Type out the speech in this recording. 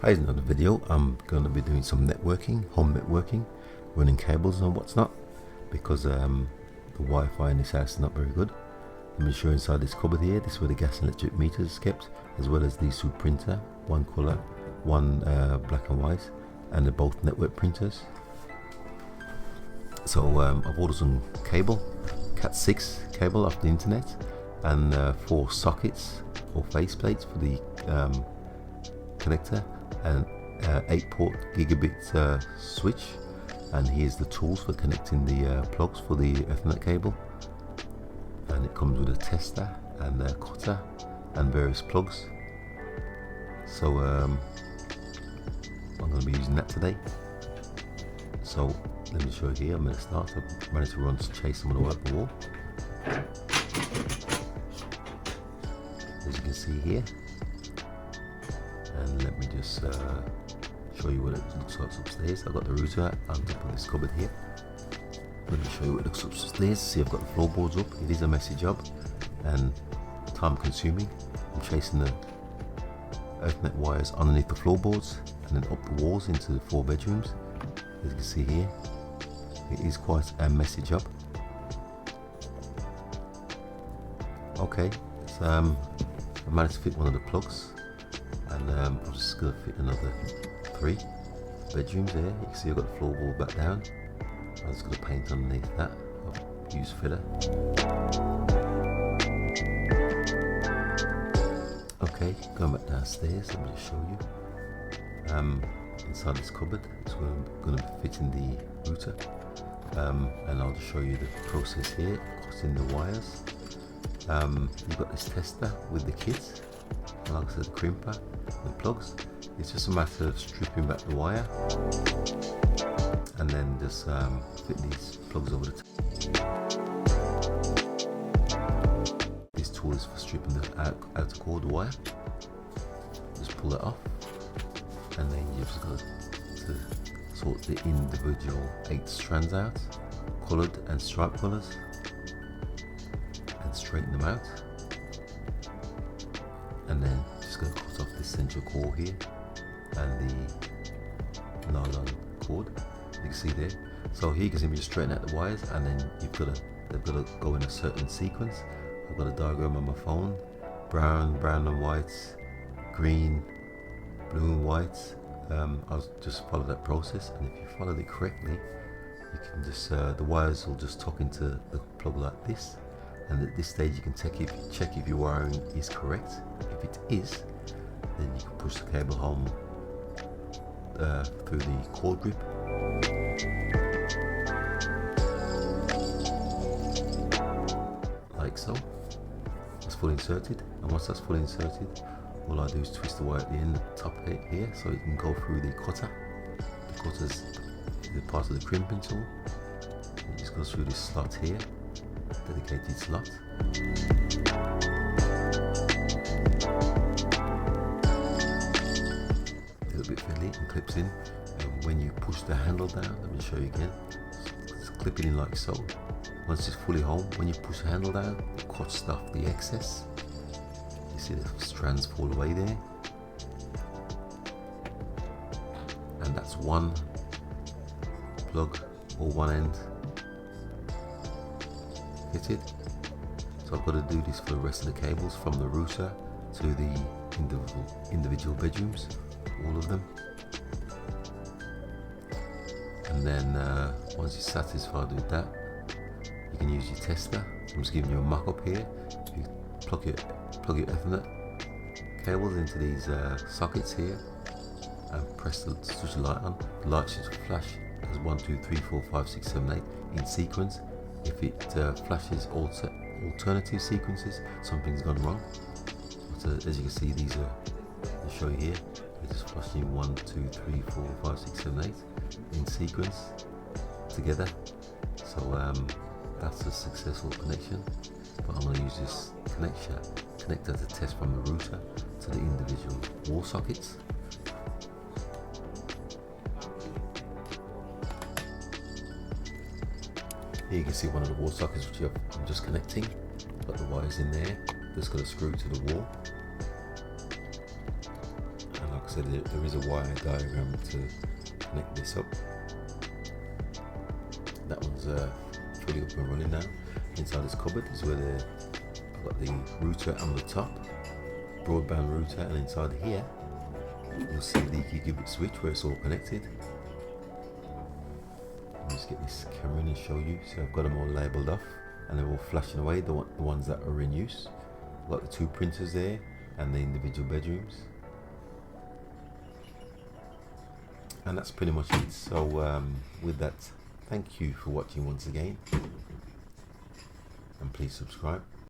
Hi, in another video. I'm going to be doing some networking, home networking, running cables and what's not, because the Wi-Fi in this house is not very good. Let me show you inside this cupboard here. This is where the gas and electric meter is kept, as well as the super printer, one color, one black and white, and they're both network printers. So I've ordered some cable, Cat 6 cable off the internet, and 4 sockets or faceplates for the connector, and 8-port gigabit switch. And here's the tools for connecting the plugs for the Ethernet cable, and it comes with a tester and a cutter and various plugs. So I'm going to be using that today. So let me show you here. I'm going to start. I've managed to chase some of the way up the wall, as you can see here. And let me just show you what it looks like upstairs. I've got the router on top of this cupboard here. Let me show you what it looks like upstairs. See, I've got the floorboards up. It is a messy job and time consuming. I'm chasing the Ethernet wires underneath the floorboards and then up the walls into the 4 bedrooms. As you can see here, it is quite a messy job. Okay, so I managed to fit one of the plugs, and I'm just going to fit another 3 bedrooms here. You can see I've got the floorboard back down. I'm just going to paint underneath that. I've used filler. Okay, going back downstairs, let me just show you. Inside this cupboard, it's going to be fitting the router, and I'll just show you the process here, cutting the wires. You've got this tester with the kit, and like I said, the crimper and plugs. It's just a matter of stripping back the wire and then just fit these plugs over the top. This tool is for stripping the outer core of the wire. Just pull it off, and then you've just got to sort the individual 8 strands out, coloured and stripe colours, and straighten them out. And then just going to cut off this central core here and the nylon cord, you can see there. So here you can see me just straighten out the wires, and then they've got to go in a certain sequence. I've got a diagram on my phone: brown and white, green, blue and white. I'll just follow that process, and if you follow it correctly, you can just the wires will just tuck into the plug like this. And at this stage you can check if your wiring is correct. If it is, then you can push the cable home through the cord grip. Like so. It's fully inserted, and once that's fully inserted, all I do is twist the wire at the end, top here, so it can go through the cutter. The cutter's the part of the crimping tool. It just goes through this slot here, dedicated slot. A little bit fiddly and clips in. And when you push the handle down, let me show you again. It's clipping in like so. Once it's fully home, when you push the handle down, it cuts off the excess. You see the strands fall away there, and that's one plug or one end fitted. So I've got to do this for the rest of the cables, from the router to the individual bedrooms, all of them. And then once you're satisfied with that, you can use your tester. I'm just giving you a mock-up here. You plug your Ethernet cables into these sockets here, and press the switch the light on. The light should flash as 1, 2, 3, 4, 5, 6, 7, 8 in sequence. If it flashes alternative sequences, something's gone wrong. But as you can see, these are, I'll show you here, they're just flashing 1, 2, 3, 4, 5, 6, 7, 8 in sequence together. So that's a successful connection. But I'm going to use this connector to test from the router to the individual wall sockets. Here you can see one of the wall sockets which I'm just connecting. Got the wires in there. Just got to screw to the wall. And like I said, there is a wire diagram to connect this up. That one's fully up and running now. Inside this cupboard is where I've got the router on the top, broadband router, and inside here you'll see the gigabit switch where it's all connected. I'll just get this camera in and show you. So I've got them all labelled off and they're all flashing away, the ones that are in use. I've got the 2 printers there and the individual bedrooms. And that's pretty much it. So with that, thank you for watching once again, and please subscribe.